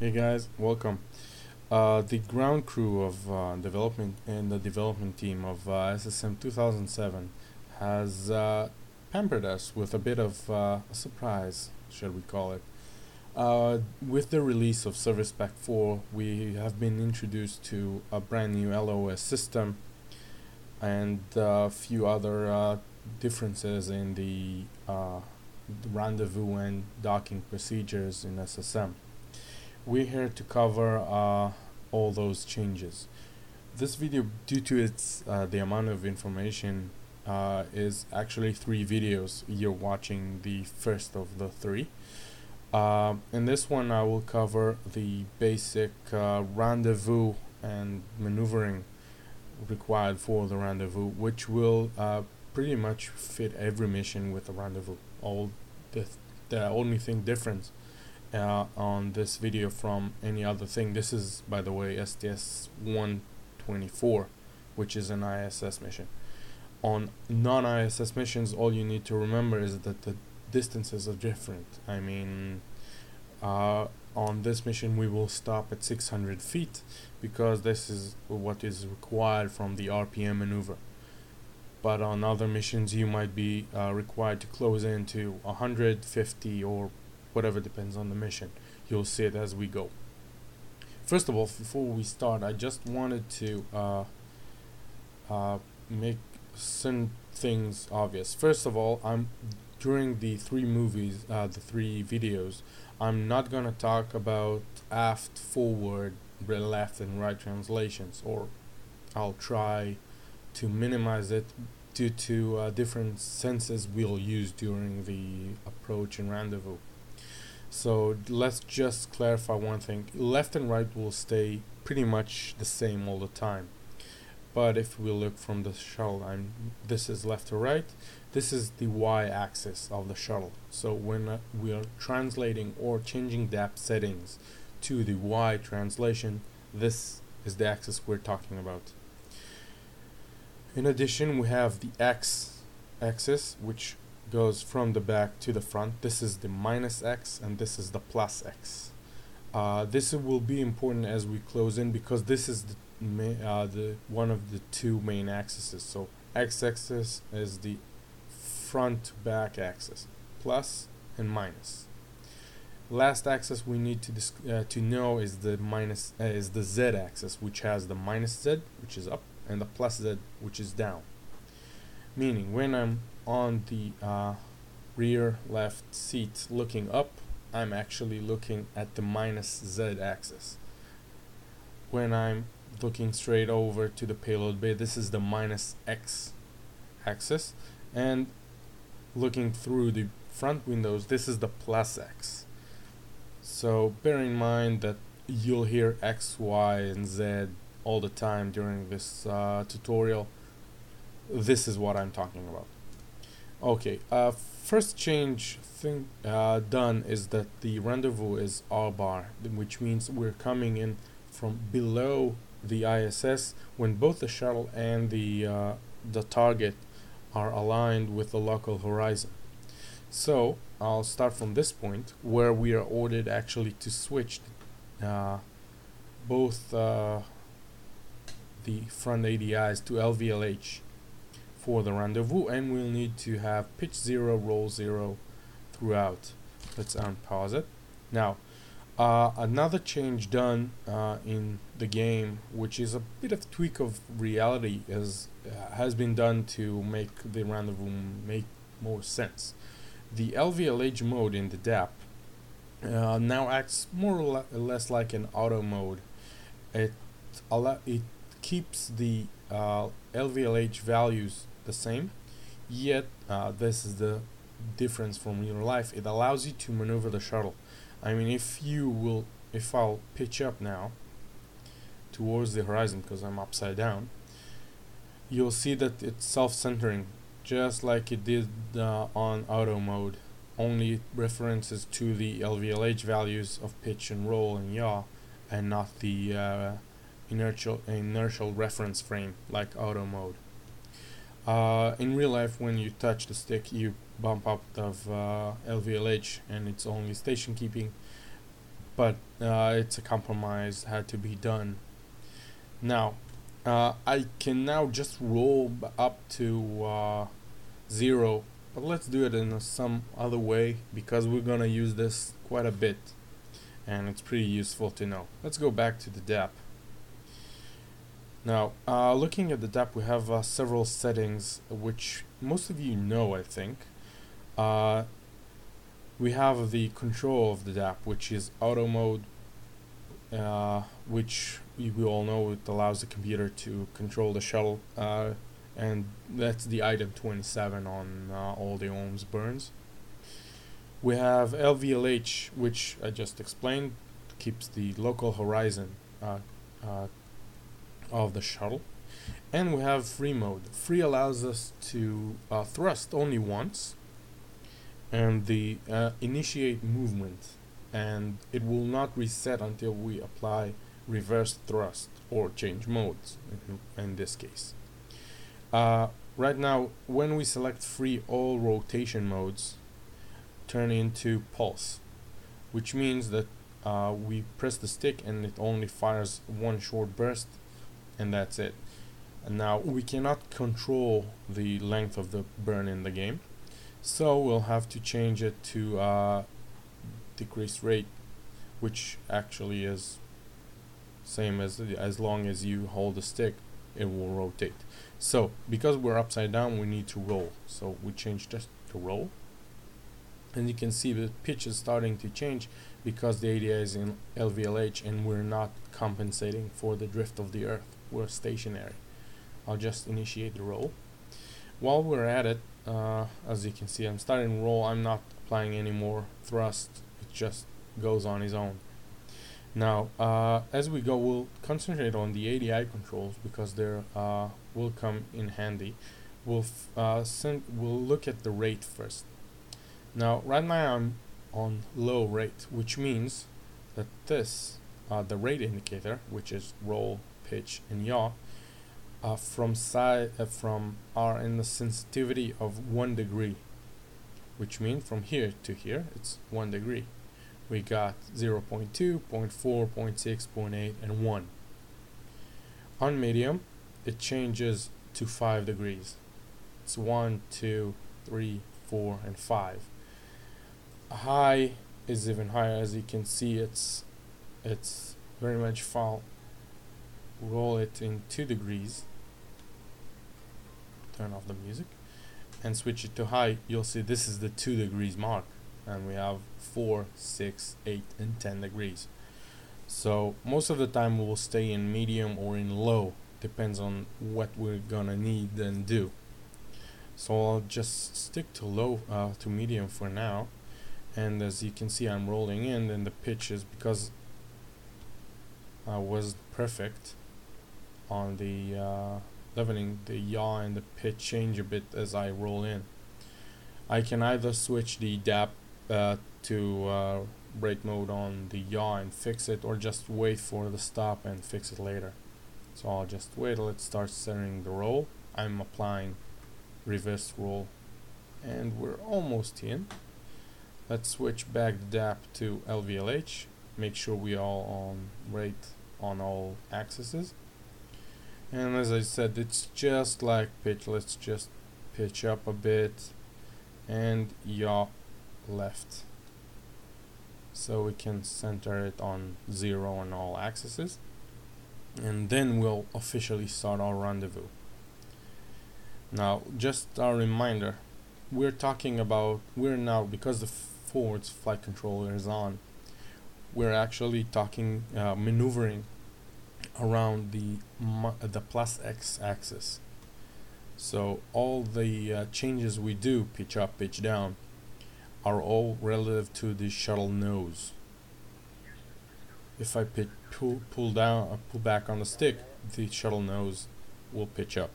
Hey guys, welcome. The ground crew of development and the development team of SSM2007 has pampered us with a bit of a surprise, should we call it. With the release of Service Pack 4, we have been introduced to a brand new LOS system and a few other differences in the rendezvous and docking procedures in SSM. We're here to cover all those changes. This video, due to its the amount of information, is actually 3 videos. You're watching the first of the 3. In this one, I will cover the basic rendezvous and maneuvering required for the rendezvous, which will pretty much fit every mission with a rendezvous. The only thing different on this video from any other thing. This is, by the way, STS-124, which is an ISS mission. On non-ISS missions, all you need to remember is that the distances are different. I mean, on this mission we will stop at 600 feet because this is what is required from the RPM maneuver. But on other missions you might be required to close in to 150 or whatever, depends on the mission. You'll see it as we go. First of all, before we start, I just wanted to make some things obvious. First of all, during the 3 videos, I'm not gonna talk about aft, forward, left and right translations, or I'll try to minimize it due to different senses we'll use during the approach and rendezvous. So let's just clarify one thing. Left and right will stay pretty much the same all the time. But if we look from the shuttle, this is left to right. This is the y-axis of the shuttle. So when we are translating or changing depth settings to the y translation, this is the axis we're talking about. In addition, we have the x-axis, which goes from the back to the front. This is the minus x and this is the plus x. This will be important as we close in because this is the one of the 2 main axes. So x-axis is the front back axis, plus and minus. Last axis we need to know is the z-axis, which has the minus z, which is up, and the plus z, which is down. Meaning, when I'm on the rear left seat looking up, I'm actually looking at the minus z axis. When I'm looking straight over to the payload bay, this is the minus x axis, and looking through the front windows, this is the plus x. So bear in mind that you'll hear x, y and z all the time during this tutorial. This is what I'm talking about. Okay, first change done is that the rendezvous is R-bar, which means we're coming in from below the ISS when both the shuttle and the target are aligned with the local horizon. So I'll start from this point where we are ordered actually to switch both the front ADIs to LVLH for the rendezvous, and we'll need to have pitch 0, roll 0 throughout. Let's unpause it. Now, another change done in the game, which is a bit of tweak of reality, has been done to make the rendezvous make more sense. The LVLH mode in the DAP now acts more or less like an auto mode. It keeps the LVLH values the same, yet this is the difference from real life. It allows you to maneuver the shuttle. I mean, if I'll pitch up now towards the horizon because I'm upside down, you'll see that it's self-centering just like it did on auto mode, only it references to the LVLH values of pitch and roll and yaw, and not the inertial reference frame like auto mode. In real life, when you touch the stick, you bump up of LVLH, and it's only station keeping. but it's a compromise had to be done. Now I can now just roll up to 0, but let's do it in some other way because we're gonna use this quite a bit and it's pretty useful to know. Let's go back to the DAP. Now looking at the DAP, we have several settings which most of you know, I think. We have the control of the DAP, which is auto mode, which we all know it allows the computer to control the shuttle, and that's the item 27 on all the ohms burns. We have LVLH, which I just explained, keeps the local horizon of the shuttle. And we have free mode. Free allows us to thrust only once and the initiate movement, and it will not reset until we apply reverse thrust or change modes in this case. Right now, when we select free, all rotation modes turn into pulse, which means that we press the stick and it only fires one short burst, and that's it. And now we cannot control the length of the burn in the game, so we'll have to change it to decrease rate, which actually is same as long as you hold the stick, it will rotate. So because we're upside down, we need to roll, so we change just to roll, and you can see the pitch is starting to change because the ADI is in LVLH and we're not compensating for the drift of the earth, we're stationary. I'll just initiate the roll. While we're at it, as you can see, I'm starting to roll. I'm not applying any more thrust, it just goes on its own. Now as we go, we'll concentrate on the ADI controls because they will come in handy. We'll look at the rate first. Now right now I'm on low rate, which means that this the rate indicator, which is roll, pitch, and yaw, from are in the sensitivity of 1 degree, which means from here to here it's 1 degree. We got 0 0.2, 0 0.4, 0 0.6, 0 0.8, and 1. On medium, it changes to 5 degrees. It's 1, 2, 3, 4, and 5. High is even higher. As you can see, it's very much foul. Roll it in 2 degrees. Turn off the music and switch it to high. You'll see this is the 2 degrees mark, and we have 4, 6, 8, and 10 degrees. So most of the time we will stay in medium or in low, depends on what we're gonna need and do. So I'll just stick to low, to medium for now. And as you can see, I'm rolling in, and the pitch is, because I was perfect on the leveling, the yaw and the pitch change a bit as I roll in. I can either switch the DAP to brake mode on the yaw and fix it, or just wait for the stop and fix it later. So I'll just wait. Let's start setting the roll. I'm applying reverse roll and we're almost in. Let's switch back the DAP to LVLH. Make sure we are on rate on all axes. And as I said, it's just like pitch. Let's just pitch up a bit and yaw left, so we can center it on 0 on all axes, and then we'll officially start our rendezvous. Now just a reminder, we're now, because the forward flight controller is on, we're actually talking maneuvering around the plus X axis. So all the changes we do, pitch up, pitch down, are all relative to the shuttle nose. If I pull back on the stick, the shuttle nose will pitch up.